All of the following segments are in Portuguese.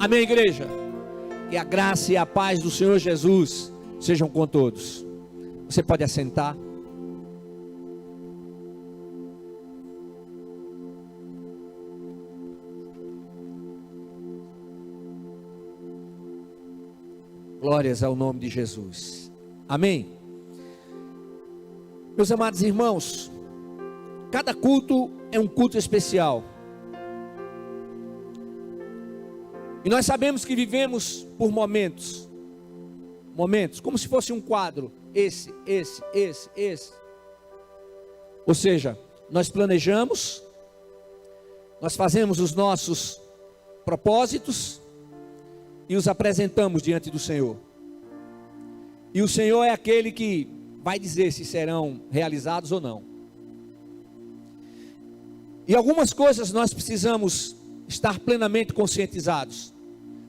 Amém, igreja? Que a graça e a paz do Senhor Jesus sejam com todos. Você pode assentar. Glórias ao nome de Jesus. Amém. Meus amados irmãos, cada culto é um culto especial. E nós sabemos que vivemos por momentos, como se fosse um quadro, esse. Ou seja, nós planejamos, nós fazemos os nossos propósitos e os apresentamos diante do Senhor. E o Senhor é aquele que vai dizer se serão realizados ou não. E algumas coisas nós precisamos estar plenamente conscientizados.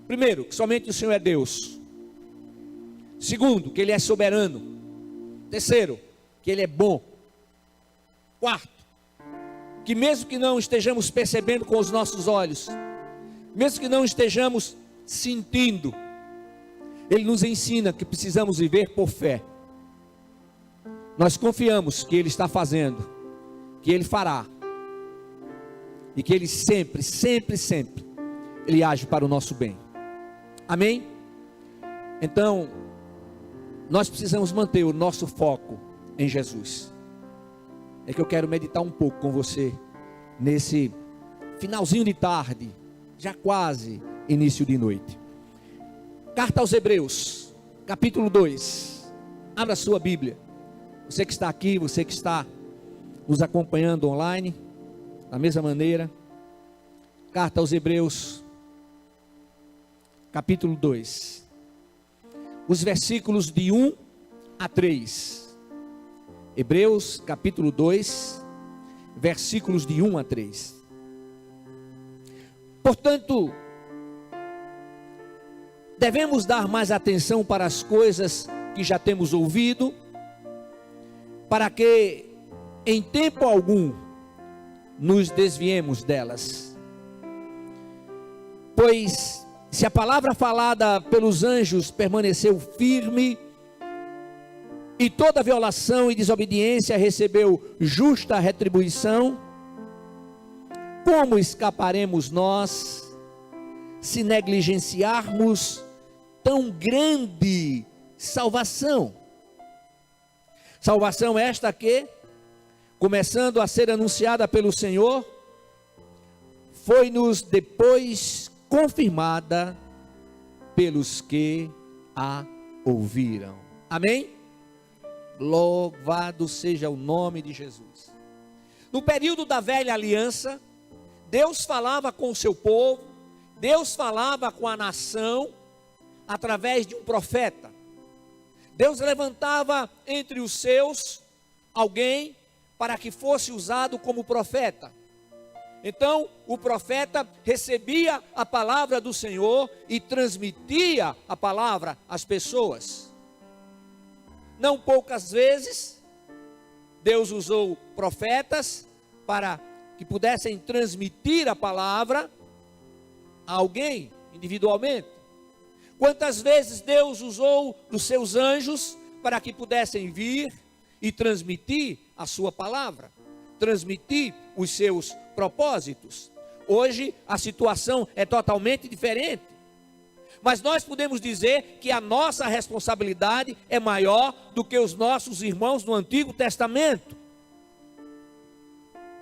Primeiro, que somente o Senhor é Deus. Segundo, que Ele é soberano. Terceiro, que Ele é bom. Quarto, que mesmo que não estejamos percebendo com os nossos olhos, mesmo que não estejamos sentindo, Ele nos ensina que precisamos viver por fé. Nós confiamos que Ele está fazendo, que Ele fará, e que Ele sempre, Ele age para o nosso bem. Amém? Então, nós precisamos manter o nosso foco em Jesus. É que eu quero meditar um pouco com você, nesse finalzinho de tarde, já quase início de noite. Carta aos Hebreus, capítulo 2. Abra a sua Bíblia. Você que está aqui, você que está nos acompanhando online, da mesma maneira. Carta aos Hebreus, capítulo 2. Os versículos de 1 a 3. Hebreus, capítulo 2, versículos de 1 a 3. Portanto, devemos dar mais atenção para as coisas que já temos ouvido, para que em tempo algum nos desviemos delas. Pois se a palavra falada pelos anjos permaneceu firme, e toda violação e desobediência recebeu justa retribuição, como escaparemos nós se negligenciarmos tão grande salvação? Salvação esta que, começando a ser anunciada pelo Senhor, foi-nos depois confirmada pelos que a ouviram. Amém? Louvado seja o nome de Jesus. No período da velha aliança, Deus falava com o seu povo, Deus falava com a nação através de um profeta. Deus levantava entre os seus alguém para que fosse usado como profeta. Então o profeta recebia a palavra do Senhor e transmitia a palavra às pessoas. Não poucas vezes Deus usou profetas para que pudessem transmitir a palavra a alguém individualmente. Quantas vezes Deus usou dos seus anjos para que pudessem vir e transmitir a sua palavra, transmitir os seus propósitos. Hoje a situação é totalmente diferente, mas nós podemos dizer que a nossa responsabilidade é maior do que os nossos irmãos no Antigo Testamento.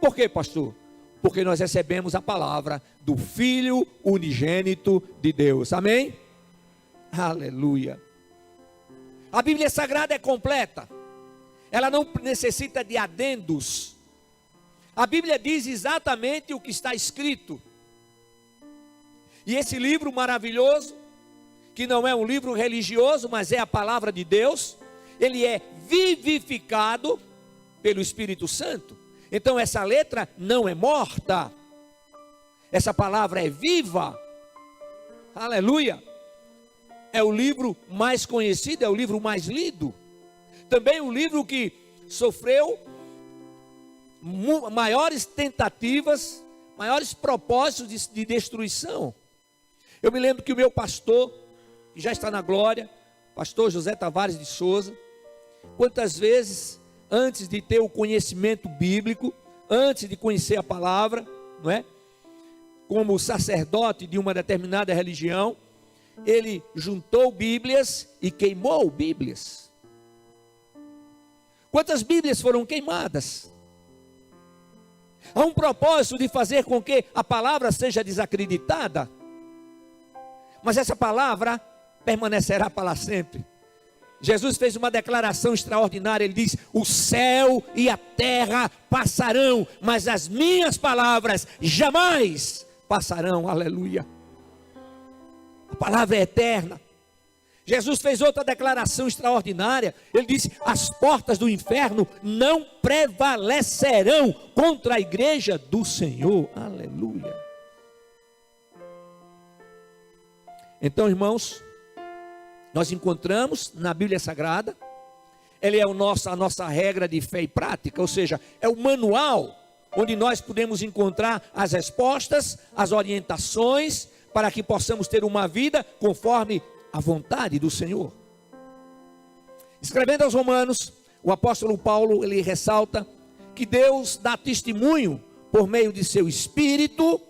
Por quê, pastor? Porque nós recebemos a palavra do Filho unigênito de Deus. Amém? Aleluia. A Bíblia Sagrada é completa. Ela não necessita de adendos. A Bíblia diz exatamente o que está escrito. E esse livro maravilhoso, que não é um livro religioso, mas é a palavra de Deus, ele é vivificado pelo Espírito Santo. Então essa letra não é morta. Essa palavra é viva. Aleluia. É o livro mais conhecido, é o livro mais lido. Também um livro que sofreu maiores tentativas, maiores propósitos de destruição. Eu me lembro que o meu pastor, que já está na glória, pastor José Tavares de Souza, quantas vezes, antes de ter o conhecimento bíblico, antes de conhecer a palavra, não é? Como sacerdote de uma determinada religião, ele juntou Bíblias e queimou Bíblias. Quantas Bíblias foram queimadas? Há um propósito de fazer com que a palavra seja desacreditada, mas essa palavra permanecerá para sempre. Jesus fez uma declaração extraordinária, ele diz: o céu e a terra passarão, mas as minhas palavras jamais passarão. Aleluia. A palavra é eterna. Jesus fez outra declaração extraordinária, ele disse: as portas do inferno não prevalecerão contra a igreja do Senhor. Aleluia. Então, irmãos, nós encontramos na Bíblia Sagrada, ela é a nossa regra de fé e prática, ou seja, é o manual onde nós podemos encontrar as respostas, as orientações, para que possamos ter uma vida conforme a vontade do Senhor. Escrevendo aos Romanos, o apóstolo Paulo, ele ressalta que Deus dá testemunho por meio de seu Espírito,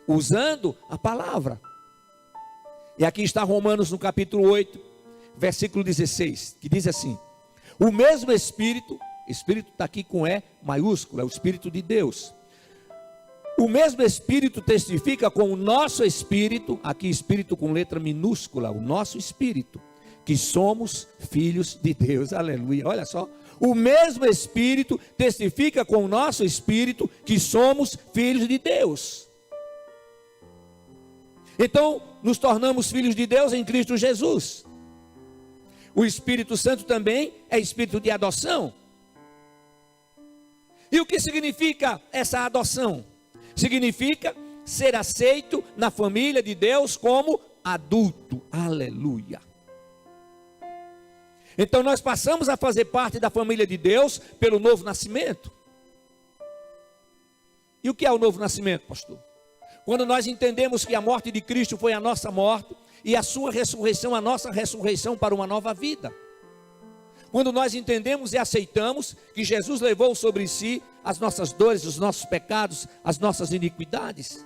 usando a palavra. E aqui está Romanos no capítulo 8, versículo 16, que diz assim: o mesmo Espírito, Espírito está aqui com E maiúsculo, é o Espírito de Deus. O mesmo Espírito testifica com o nosso Espírito, aqui Espírito com letra minúscula, o nosso Espírito, que somos filhos de Deus. Aleluia, olha só. O mesmo Espírito testifica com o nosso Espírito que somos filhos de Deus. Então, nos tornamos filhos de Deus em Cristo Jesus. O Espírito Santo também é Espírito de adoção. E o que significa essa adoção? Significa ser aceito na família de Deus como adulto. Aleluia. Então nós passamos a fazer parte da família de Deus pelo novo nascimento. E o que é o novo nascimento, pastor? Quando nós entendemos que a morte de Cristo foi a nossa morte e a sua ressurreição, a nossa ressurreição para uma nova vida. Quando nós entendemos e aceitamos que Jesus levou sobre si as nossas dores, os nossos pecados, as nossas iniquidades.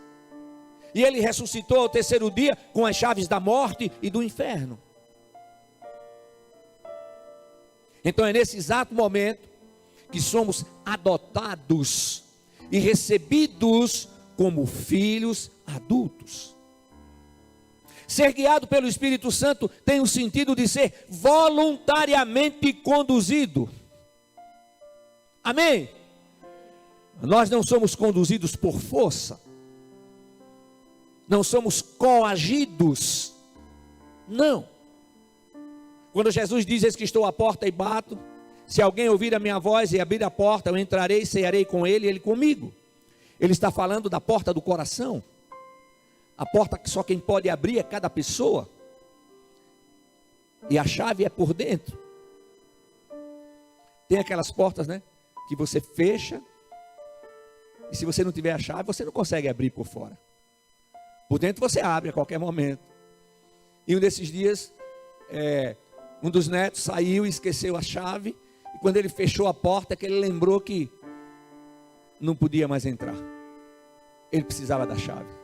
E Ele ressuscitou ao terceiro dia com as chaves da morte e do inferno. Então é nesse exato momento que somos adotados e recebidos como filhos adultos. Ser guiado pelo Espírito Santo tem o sentido de ser voluntariamente conduzido. Amém? Nós não somos conduzidos por força. Não somos coagidos. Não. Quando Jesus diz: eis que estou à porta e bato, se alguém ouvir a minha voz e abrir a porta, eu entrarei, cearei com ele e ele comigo. Ele está falando da porta do coração. A porta que só quem pode abrir é cada pessoa. E a chave é por dentro. Tem aquelas portas, né, que você fecha, e se você não tiver a chave, você não consegue abrir por fora. Por dentro você abre a qualquer momento. E um desses dias, um dos netos saiu e esqueceu a chave. E quando ele fechou a porta, que ele lembrou que não podia mais entrar. Ele precisava da chave.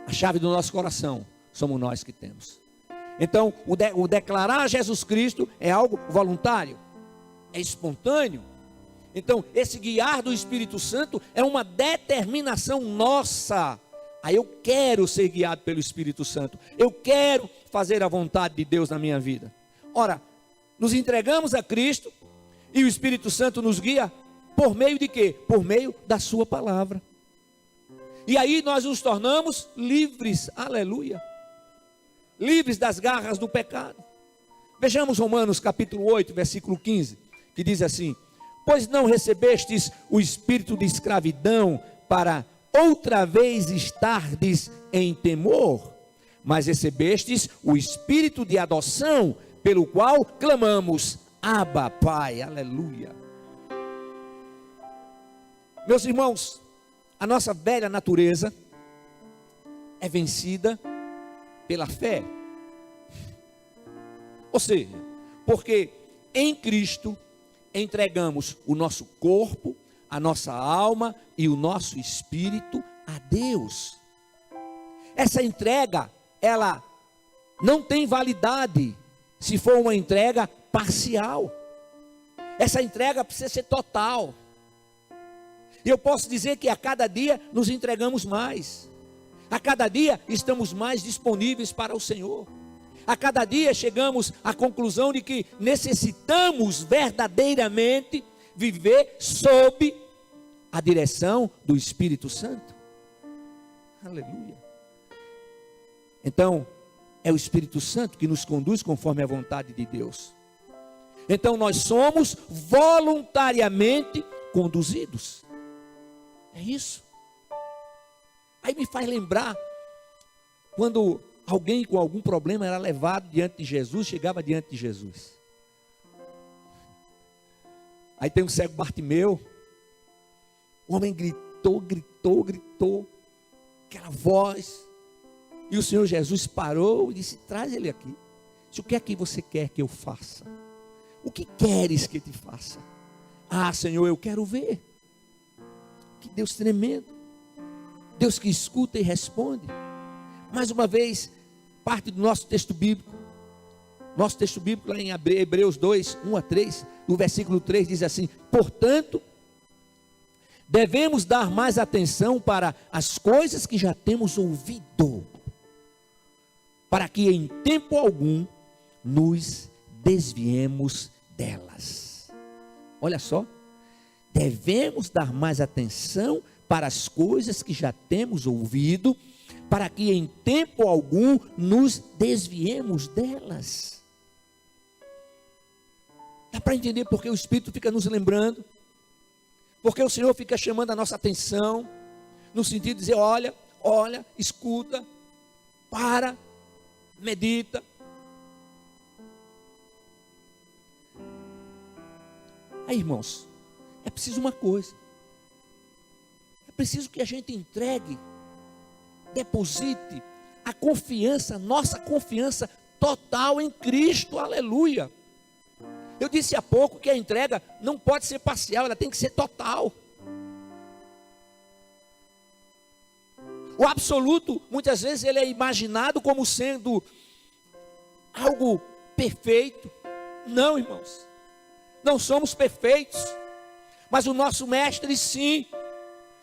A chave do nosso coração somos nós que temos. Então, o declarar Jesus Cristo é algo voluntário, é espontâneo. Então, esse guiar do Espírito Santo é uma determinação nossa. Eu quero ser guiado pelo Espírito Santo. Eu quero fazer a vontade de Deus na minha vida. Ora, nos entregamos a Cristo e o Espírito Santo nos guia por meio de quê? Por meio da sua palavra. E aí nós nos tornamos livres, aleluia, livres das garras do pecado. Vejamos Romanos capítulo 8, versículo 15, que diz assim: pois não recebestes o espírito de escravidão para outra vez estardes em temor, mas recebestes o espírito de adoção, pelo qual clamamos, Abba, Pai, aleluia. Meus irmãos, a nossa velha natureza é vencida Pela fé. Ou seja, porque em Cristo entregamos o nosso corpo, a nossa alma e o nosso espírito a Deus. Essa entrega, ela não tem validade se for uma entrega parcial. Essa entrega precisa ser total. E eu posso dizer que a cada dia nos entregamos mais. A cada dia estamos mais disponíveis para o Senhor. A cada dia chegamos à conclusão de que necessitamos verdadeiramente viver sob a direção do Espírito Santo. Aleluia. Então, é o Espírito Santo que nos conduz conforme a vontade de Deus. Então, nós somos voluntariamente conduzidos. É isso. Aí me faz lembrar quando alguém com algum problema era levado diante de Jesus, chegava diante de Jesus. Aí tem um cego Bartimeu. O homem gritou, aquela voz. E o Senhor Jesus parou e disse: traz ele aqui. O que é que você quer que eu faça? O que queres que te faça? Ah, Senhor, eu quero ver. Que Deus tremendo. Deus que escuta e responde. Mais uma vez, parte do nosso texto bíblico. Nosso texto bíblico lá em Hebreus 2, 1 a 3, no versículo 3 diz assim: portanto, devemos dar mais atenção para as coisas que já temos ouvido, para que em tempo algum nos desviemos delas. Olha só, devemos dar mais atenção para as coisas que já temos ouvido, para que em tempo algum nos desviemos delas. Dá para entender porque o Espírito fica nos lembrando, porque o Senhor fica chamando a nossa atenção, no sentido de dizer: olha, escuta, para, medita. Aí, irmãos, é preciso uma coisa. É preciso que a gente entregue, deposite a confiança, nossa confiança total em Cristo, aleluia. Eu disse há pouco que a entrega não pode ser parcial, ela tem que ser total. O absoluto, muitas vezes, ele é imaginado como sendo algo perfeito. Não, irmãos, não somos perfeitos, mas o nosso mestre, sim,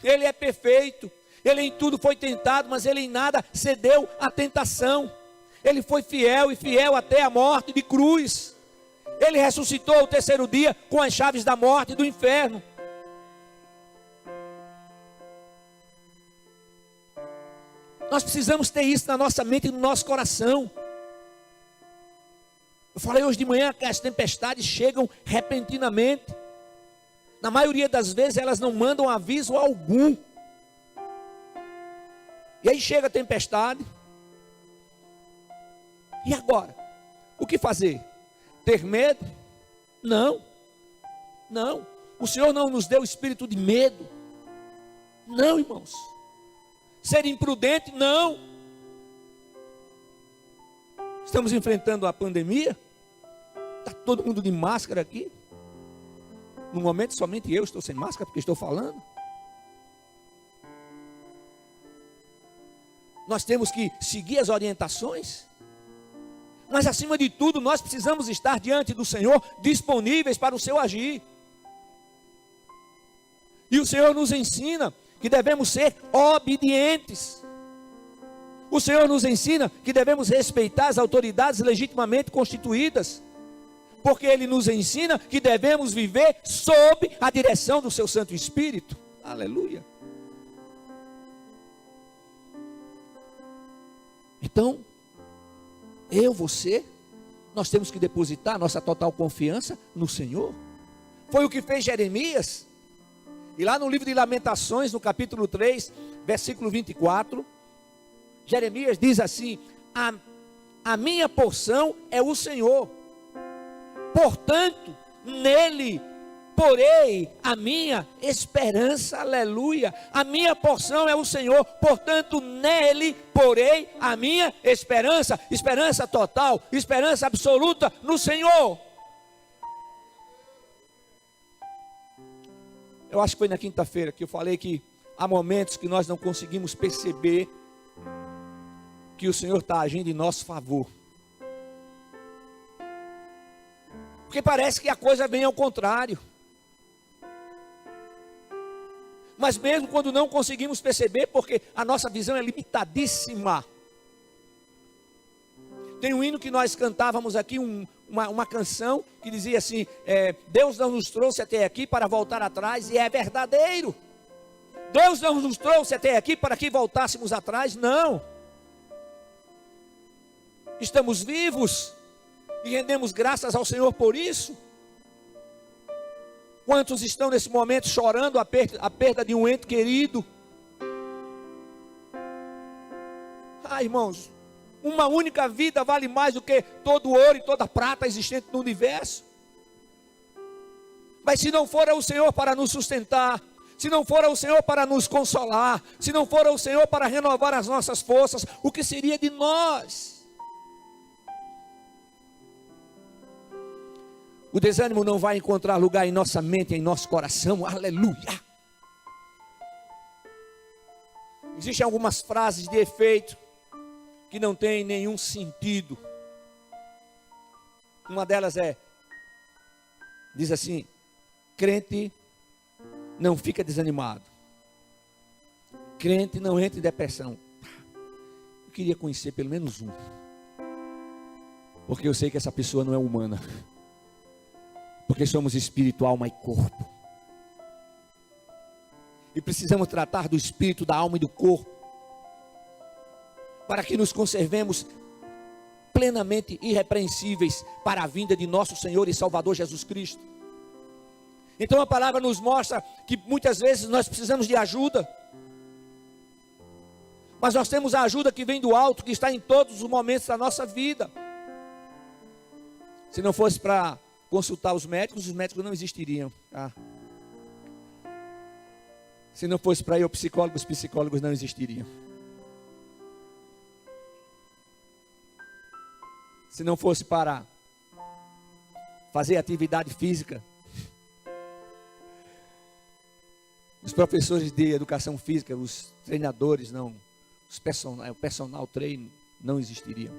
ele é perfeito. Ele em tudo foi tentado, mas ele em nada cedeu à tentação. Ele foi fiel e fiel até a morte de cruz. Ele ressuscitou ao terceiro dia com as chaves da morte e do inferno. Nós precisamos ter isso na nossa mente e no nosso coração. Eu falei hoje de manhã que as tempestades chegam repentinamente. Na maioria das vezes elas não mandam aviso algum. E aí chega a tempestade. E agora? O que fazer? Ter medo? Não. Não. O Senhor não nos deu espírito de medo. Não, irmãos. Ser imprudente? Não. Estamos enfrentando a pandemia. Está todo mundo de máscara aqui. No momento somente eu estou sem máscara porque estou falando. Nós temos que seguir as orientações. Mas acima de tudo, nós precisamos estar diante do Senhor, disponíveis para o seu agir. E o Senhor nos ensina que devemos ser obedientes. O Senhor nos ensina que devemos respeitar as autoridades legitimamente constituídas. Porque Ele nos ensina que devemos viver sob a direção do seu Santo Espírito. Aleluia. Então, você, nós temos que depositar nossa total confiança no Senhor. Foi o que fez Jeremias. E lá no livro de Lamentações, no capítulo 3, versículo 24, Jeremias diz assim: a minha porção é o Senhor, portanto, nele porei a minha esperança, aleluia. A minha porção é o Senhor, portanto nele porei a minha esperança. Esperança total, esperança absoluta no Senhor. Eu acho que foi na quinta-feira que eu falei que há momentos que nós não conseguimos perceber que o Senhor está agindo em nosso favor. Porque parece que a coisa vem ao contrário. Mas mesmo quando não conseguimos perceber, porque a nossa visão é limitadíssima. Tem um hino que nós cantávamos aqui, uma canção que dizia assim, Deus não nos trouxe até aqui para voltar atrás, e é verdadeiro. Deus não nos trouxe até aqui para que voltássemos atrás, não. Estamos vivos e rendemos graças ao Senhor por isso. Quantos estão nesse momento chorando a perda de um ente querido? Irmãos, uma única vida vale mais do que todo ouro e toda prata existente no universo. Mas se não for o Senhor para nos sustentar, se não for o Senhor para nos consolar, se não for o Senhor para renovar as nossas forças, o que seria de nós? O desânimo não vai encontrar lugar em nossa mente, em nosso coração, aleluia. Existem algumas frases de efeito que não têm nenhum sentido. Uma delas diz assim: crente não fica desanimado, crente não entra em depressão. Eu queria conhecer pelo menos um, porque eu sei que essa pessoa não é humana. Porque somos espírito, alma e corpo. E precisamos tratar do espírito, da alma e do corpo, para que nos conservemos plenamente irrepreensíveis para a vinda de nosso Senhor e Salvador Jesus Cristo. Então a palavra nos mostra que muitas vezes nós precisamos de ajuda. Mas nós temos a ajuda que vem do alto, que está em todos os momentos da nossa vida. Se não fosse para consultar os médicos não existiriam. Se não fosse para ir ao psicólogo, os psicólogos não existiriam. Se não fosse para fazer atividade física, os professores de educação física, os treinadores, o personal treino não existiriam.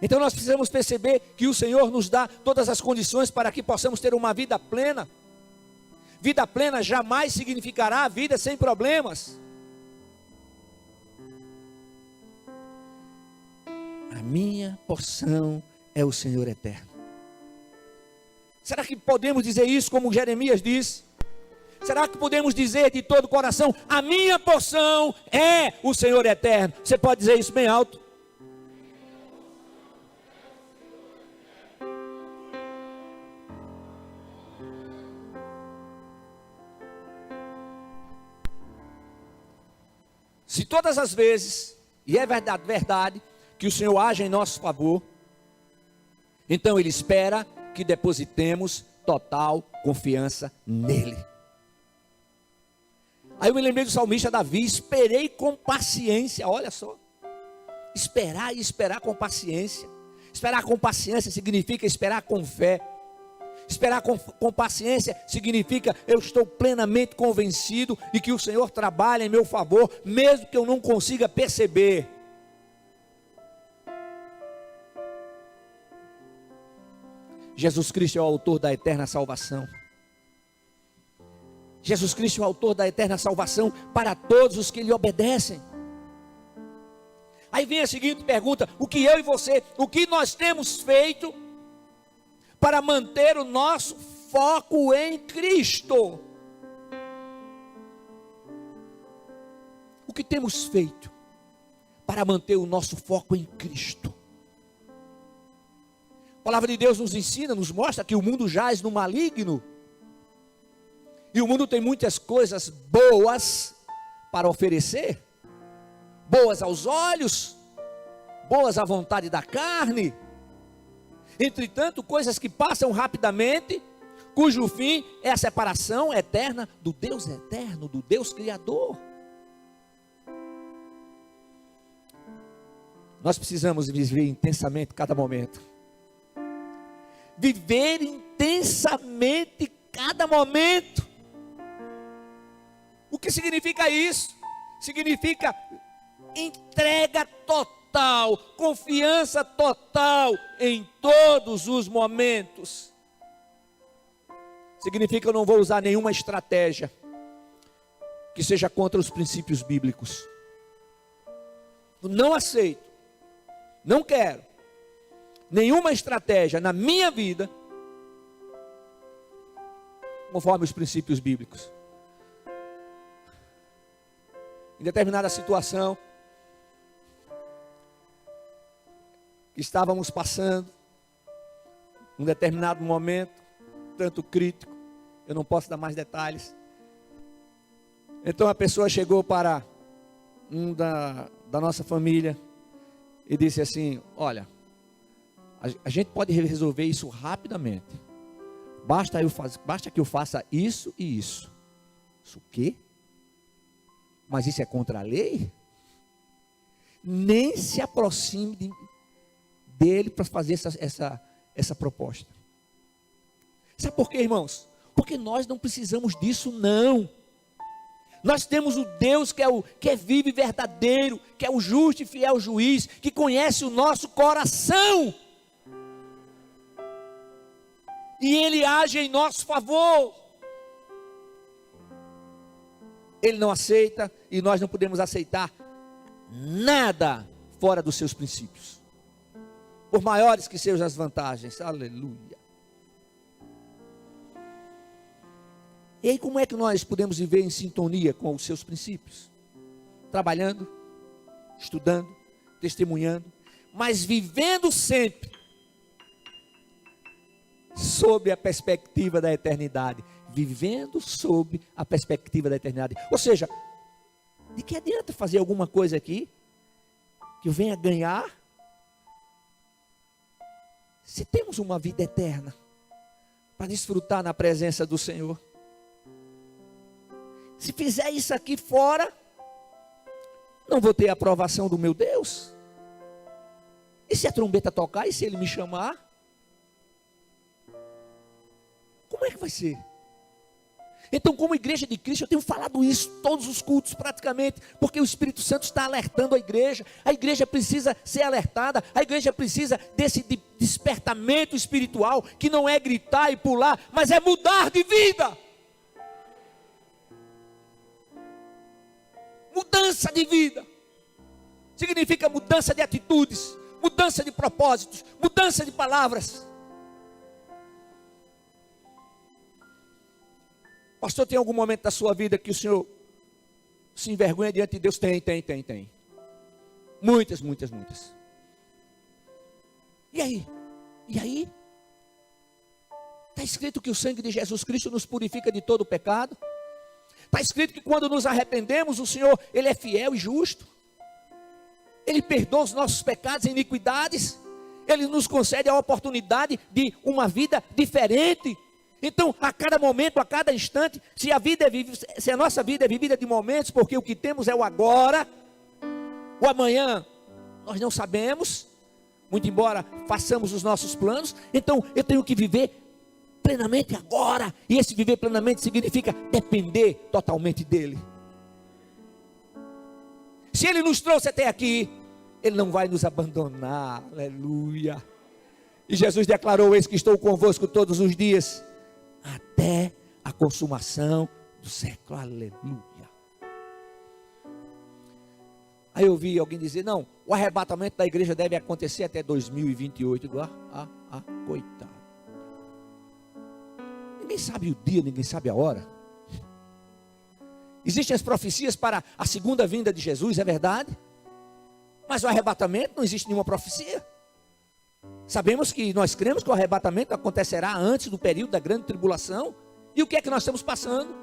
Então nós precisamos perceber que o Senhor nos dá todas as condições para que possamos ter uma vida plena. Vida plena jamais significará vida sem problemas. A minha porção é o Senhor eterno. Será que podemos dizer isso como Jeremias diz? Será que podemos dizer de todo o coração: a minha porção é o Senhor eterno? Você pode dizer isso bem alto? Se todas as vezes, e é verdade, que o Senhor age em nosso favor, então Ele espera que depositemos total confiança nele. Aí eu me lembrei do salmista Davi: esperei com paciência. Olha só, esperar e esperar com paciência. Esperar com paciência significa esperar com fé. Esperar com paciência significa eu estou plenamente convencido de que o Senhor trabalha em meu favor, mesmo que eu não consiga perceber. Jesus Cristo é o autor da eterna salvação. Jesus Cristo é o autor da eterna salvação para todos os que lhe obedecem. Aí vem a seguinte pergunta: o que eu e você, o que nós temos feito para manter o nosso foco em Cristo? O que temos feito para manter o nosso foco em Cristo? A palavra de Deus nos ensina, nos mostra que o mundo jaz no maligno. E o mundo tem muitas coisas boas para oferecer. Boas aos olhos, boas à vontade da carne. Entretanto, coisas que passam rapidamente, cujo fim é a separação eterna do Deus eterno, do Deus Criador. Nós precisamos viver intensamente cada momento. Viver intensamente cada momento. O que significa isso? Significa entrega total, confiança total em todos os momentos. Significa que eu não vou usar nenhuma estratégia que seja contra os princípios bíblicos. Eu não aceito, não quero nenhuma estratégia na minha vida conforme os princípios bíblicos. Em determinada situação que estávamos passando, num determinado momento, tanto crítico, eu não posso dar mais detalhes. Então a pessoa chegou para da nossa família e disse assim: olha, a gente pode resolver isso rapidamente. Basta que eu faça isso e isso. Isso o quê? Mas isso é contra a lei? Nem se aproxime dele para fazer essa proposta. Sabe por quê, irmãos? Porque nós não precisamos disso, não. Nós temos o Deus que é vivo e verdadeiro, que é o justo e fiel juiz, que conhece o nosso coração. E Ele age em nosso favor. Ele não aceita e nós não podemos aceitar nada fora dos seus princípios, por maiores que sejam as vantagens. Aleluia. E aí, como é que nós podemos viver em sintonia com os seus princípios? Trabalhando, estudando, testemunhando, mas vivendo sempre sob a perspectiva da eternidade. Vivendo sob a perspectiva da eternidade. Ou seja, de que adianta fazer alguma coisa aqui que eu venha ganhar se temos uma vida eterna para desfrutar na presença do Senhor? Se fizer isso aqui fora, não vou ter a aprovação do meu Deus. E se a trombeta tocar, e se Ele me chamar? Como é que vai ser? Então, como igreja de Cristo, eu tenho falado isso todos os cultos praticamente, porque o Espírito Santo está alertando a igreja precisa ser alertada, a igreja precisa desse despertamento espiritual, que não é gritar e pular, mas é mudar de vida. Mudança de vida, significa mudança de atitudes, mudança de propósitos, mudança de palavras. Pastor, tem algum momento da sua vida que o senhor se envergonha diante de Deus? Tem. Muitas. E aí? Está escrito que o sangue de Jesus Cristo nos purifica de todo o pecado. Está escrito que quando nos arrependemos, o Senhor, Ele é fiel e justo. Ele perdoa os nossos pecados e iniquidades. Ele nos concede a oportunidade de uma vida diferente. Então, a cada momento, a cada instante, se a nossa vida é vivida de momentos, porque o que temos é o agora, o amanhã nós não sabemos, muito embora façamos os nossos planos. Então, eu tenho que viver plenamente agora, e esse viver plenamente significa depender totalmente dEle. Se Ele nos trouxe até aqui, Ele não vai nos abandonar, aleluia. E Jesus declarou: eis que estou convosco todos os dias, até a consumação do século, aleluia. Aí eu vi alguém dizer: não, o arrebatamento da igreja deve acontecer até 2028. Coitado. Ninguém sabe o dia, ninguém sabe a hora. Existem as profecias para a segunda vinda de Jesus, é verdade, mas o arrebatamento não existe nenhuma profecia. Sabemos que nós cremos que o arrebatamento acontecerá antes do período da grande tribulação. E o que é que nós estamos passando?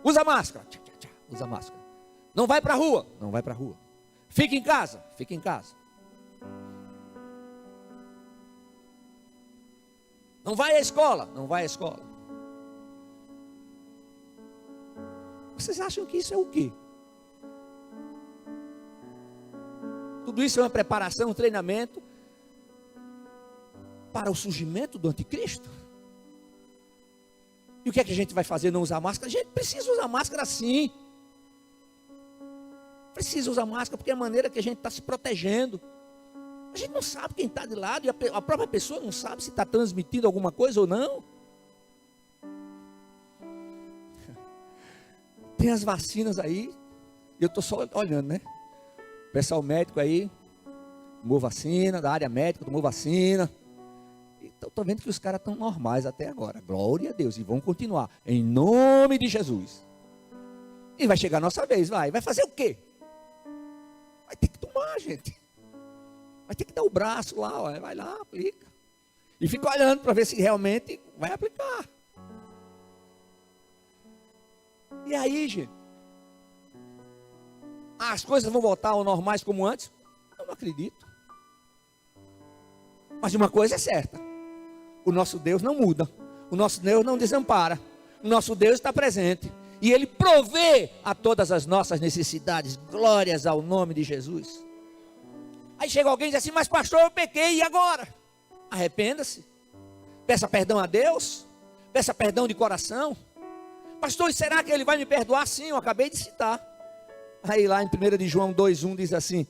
Usa máscara. Usa máscara. Não vai para a rua. Não vai para a rua. Fica em casa. Fica em casa. Não vai à escola. Não vai à escola. Vocês acham que isso é o quê? Tudo isso é uma preparação, um treinamento para o surgimento do anticristo? E o que é que a gente vai fazer? Não usar máscara? A gente precisa usar máscara sim. Precisa usar máscara porque é a maneira que a gente está se protegendo. A gente não sabe quem está de lado e a própria pessoa não sabe se está transmitindo alguma coisa ou não. Tem as vacinas aí, eu estou só olhando, né? O pessoal médico aí, tomou vacina, da área médica, tomou vacina. Então estou vendo que os caras estão normais até agora. Glória a Deus, e vão continuar, em nome de Jesus. E vai chegar a nossa vez, vai fazer o quê? Vai ter que tomar, gente. Vai ter que dar o braço lá, ó, vai lá, aplica. E fica olhando para ver se realmente vai aplicar. E aí, gente? As coisas vão voltar ao normais como antes? Eu não acredito. Mas uma coisa é certa. O nosso Deus não muda. O nosso Deus não desampara. O nosso Deus está presente. E Ele provê a todas as nossas necessidades. Glórias ao nome de Jesus. Aí chega alguém e diz assim: mas pastor, eu pequei, e agora? Arrependa-se. Peça perdão a Deus. Peça perdão de coração. Pastor, e será que Ele vai me perdoar? Sim, eu acabei de citar. Aí lá em 1 de João 2,1 diz assim: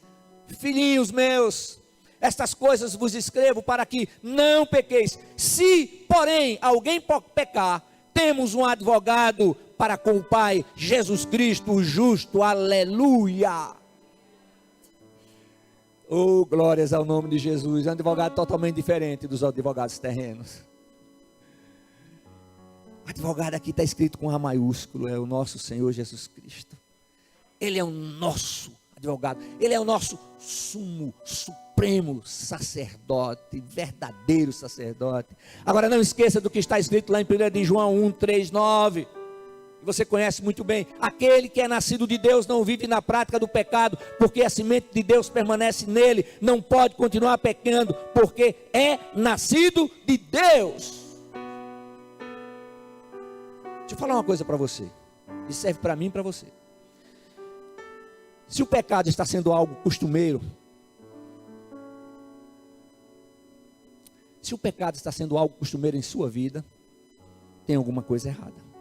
filhinhos meus, estas coisas vos escrevo para que não pequeis. Se, porém, alguém pecar, temos um advogado para com o Pai, Jesus Cristo, o justo. Aleluia. Oh, glórias ao nome de Jesus. É um advogado totalmente diferente dos advogados terrenos. O advogado aqui está escrito com A maiúsculo, é o nosso Senhor Jesus Cristo. Ele é o nosso advogado, Ele é o nosso sumo, supremo sacerdote, verdadeiro sacerdote. Agora não esqueça do que está escrito lá em 1 de João 1, 3, 9. Você conhece muito bem: aquele que é nascido de Deus não vive na prática do pecado, porque a semente de Deus permanece nele, não pode continuar pecando, porque é nascido de Deus. Deixa eu falar uma coisa para você, isso serve para mim e para você. Se o pecado está sendo algo costumeiro, se o pecado está sendo algo costumeiro em sua vida, tem alguma coisa errada.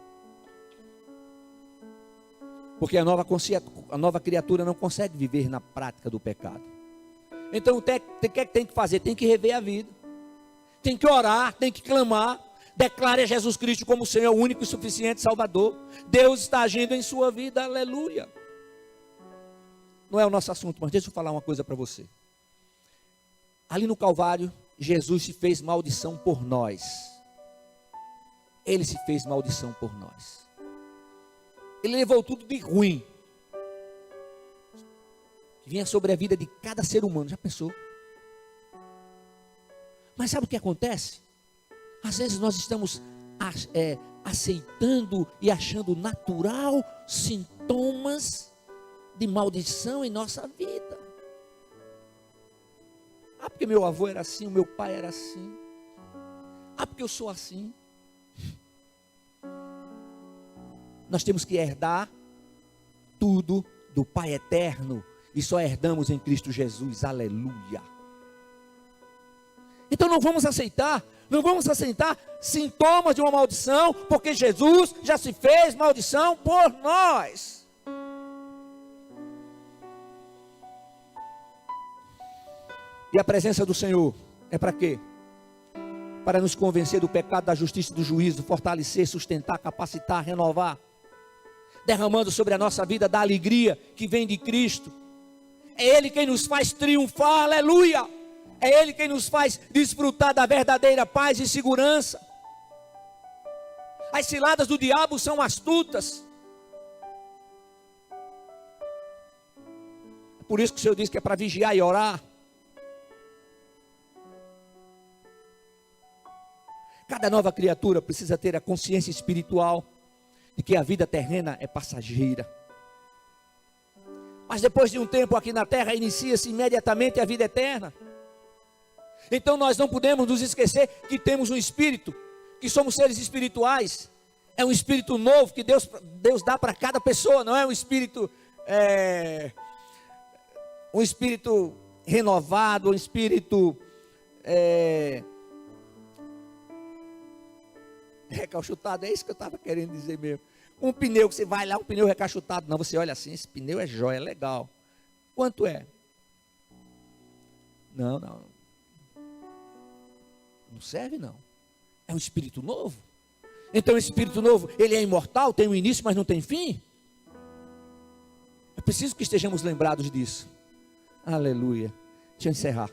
Porque a nova criatura não consegue viver na prática do pecado. Então o que tem que fazer? Tem que rever a vida. Tem que orar, tem que clamar. Declare a Jesus Cristo como o Senhor único e suficiente Salvador. Deus está agindo em sua vida, aleluia. Não é o nosso assunto, mas deixa eu falar uma coisa para você. Ali no Calvário, Jesus se fez maldição por nós. Ele se fez maldição por nós. Ele levou tudo de ruim que vinha sobre a vida de cada ser humano. Já pensou? Mas sabe o que acontece? Às vezes nós estamos aceitando e achando natural sintomas de maldição em nossa vida. Ah, porque meu avô era assim, o meu pai era assim. Ah, porque eu sou assim. Nós temos que herdar tudo do Pai eterno, e só herdamos em Cristo Jesus, aleluia. Então não vamos aceitar sintomas de uma maldição, porque Jesus já se fez maldição por nós. E a presença do Senhor é para quê? Para nos convencer do pecado, da justiça e do juízo, fortalecer, sustentar, capacitar, renovar, derramando sobre a nossa vida da alegria que vem de Cristo. É Ele quem nos faz triunfar, aleluia. É Ele quem nos faz desfrutar da verdadeira paz e segurança. As ciladas do diabo são astutas. É por isso que o Senhor diz que é para vigiar e orar. Cada nova criatura precisa ter a consciência espiritual de que a vida terrena é passageira. Mas depois de um tempo aqui na terra, inicia-se imediatamente a vida eterna. Então nós não podemos nos esquecer que temos um espírito, que somos seres espirituais. É um espírito novo que Deus dá para cada pessoa, não é um espírito renovado, um espírito recalchutado. É isso que eu estava querendo dizer mesmo. Um pneu que você vai lá, um pneu recalchutado. Não, você olha assim, esse pneu é jóia, é legal. Quanto é? Não serve não. É um espírito novo. Então esse espírito novo, ele é imortal, tem um início, mas não tem fim. É preciso que estejamos lembrados disso. Aleluia. Deixa eu encerrar.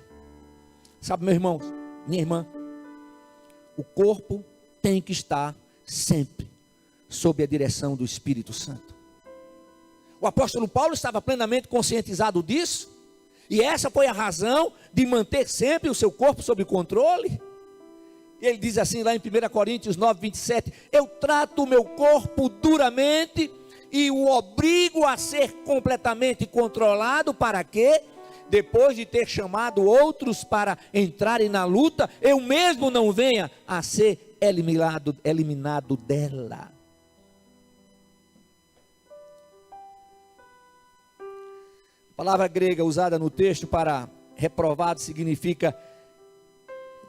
Sabe, meu irmão, minha irmã, o corpo tem que estar sempre sob a direção do Espírito Santo. O apóstolo Paulo estava plenamente conscientizado disso, e essa foi a razão de manter sempre o seu corpo sob controle. E ele diz assim lá em 1 Coríntios 9, 27, eu trato o meu corpo duramente e o obrigo a ser completamente controlado, para que, depois de ter chamado outros para entrarem na luta, eu mesmo não venha a ser eliminado dela. A palavra grega usada no texto para reprovado significa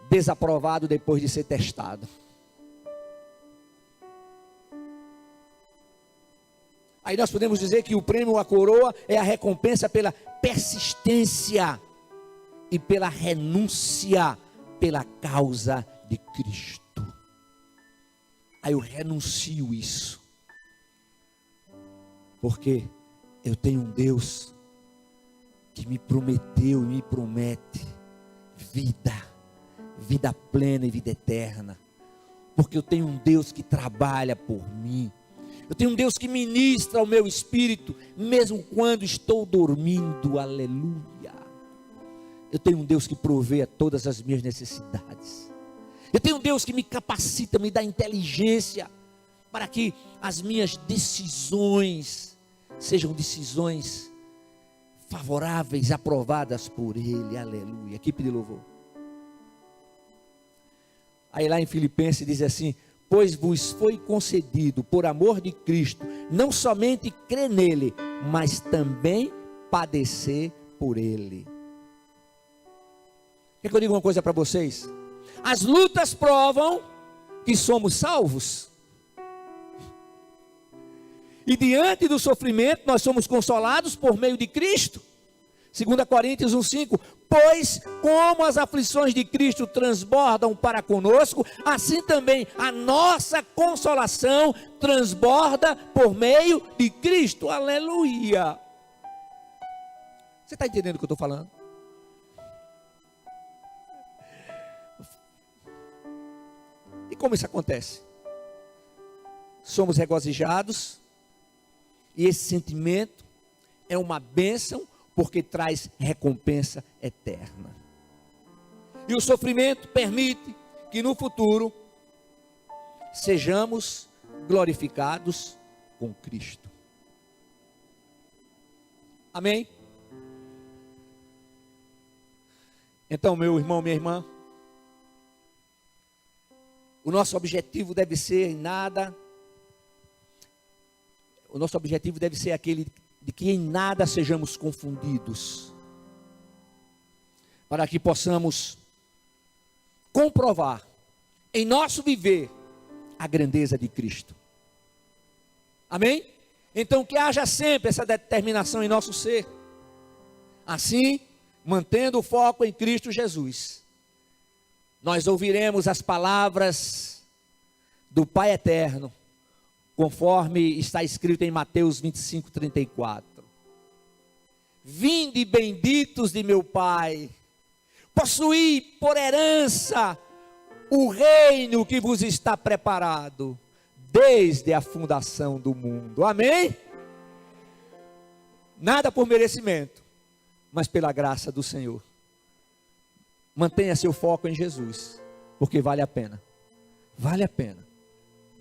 desaprovado depois de ser testado. Aí nós podemos dizer que o prêmio, a coroa, é a recompensa pela persistência e pela renúncia pela causa de Cristo. Aí eu renuncio isso, porque eu tenho um Deus que me prometeu e me promete vida plena e vida eterna, porque eu tenho um Deus que trabalha por mim, eu tenho um Deus que ministra ao meu espírito, mesmo quando estou dormindo, aleluia. Eu tenho um Deus que provê a todas as minhas necessidades, eu tenho um Deus que me capacita, me dá inteligência, para que as minhas decisões sejam decisões favoráveis, aprovadas por Ele, aleluia. Equipe de louvor. Aí lá em Filipenses diz assim, pois vos foi concedido por amor de Cristo, não somente crer nele, mas também padecer por Ele. Quer que eu diga uma coisa para vocês? As lutas provam que somos salvos. E diante do sofrimento nós somos consolados por meio de Cristo. 2 Coríntios 1,5, pois como as aflições de Cristo transbordam para conosco, assim também a nossa consolação transborda por meio de Cristo, aleluia. Você está entendendo o que eu estou falando? E como isso acontece? Somos regozijados, e esse sentimento é uma bênção, porque traz recompensa eterna. E o sofrimento permite que no futuro sejamos glorificados com Cristo. Amém? Então, meu irmão, minha irmã, o nosso objetivo deve ser aquele de que em nada sejamos confundidos, para que possamos comprovar em nosso viver a grandeza de Cristo. Amém? Então que haja sempre essa determinação em nosso ser. Assim, mantendo o foco em Cristo Jesus, nós ouviremos as palavras do Pai Eterno, conforme está escrito em Mateus 25, 34. Vinde benditos de meu Pai, possuí por herança o reino que vos está preparado desde a fundação do mundo. Amém? Nada por merecimento, mas pela graça do Senhor. Mantenha seu foco em Jesus, porque vale a pena. Vale a pena.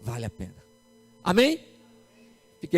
Vale a pena. Amém?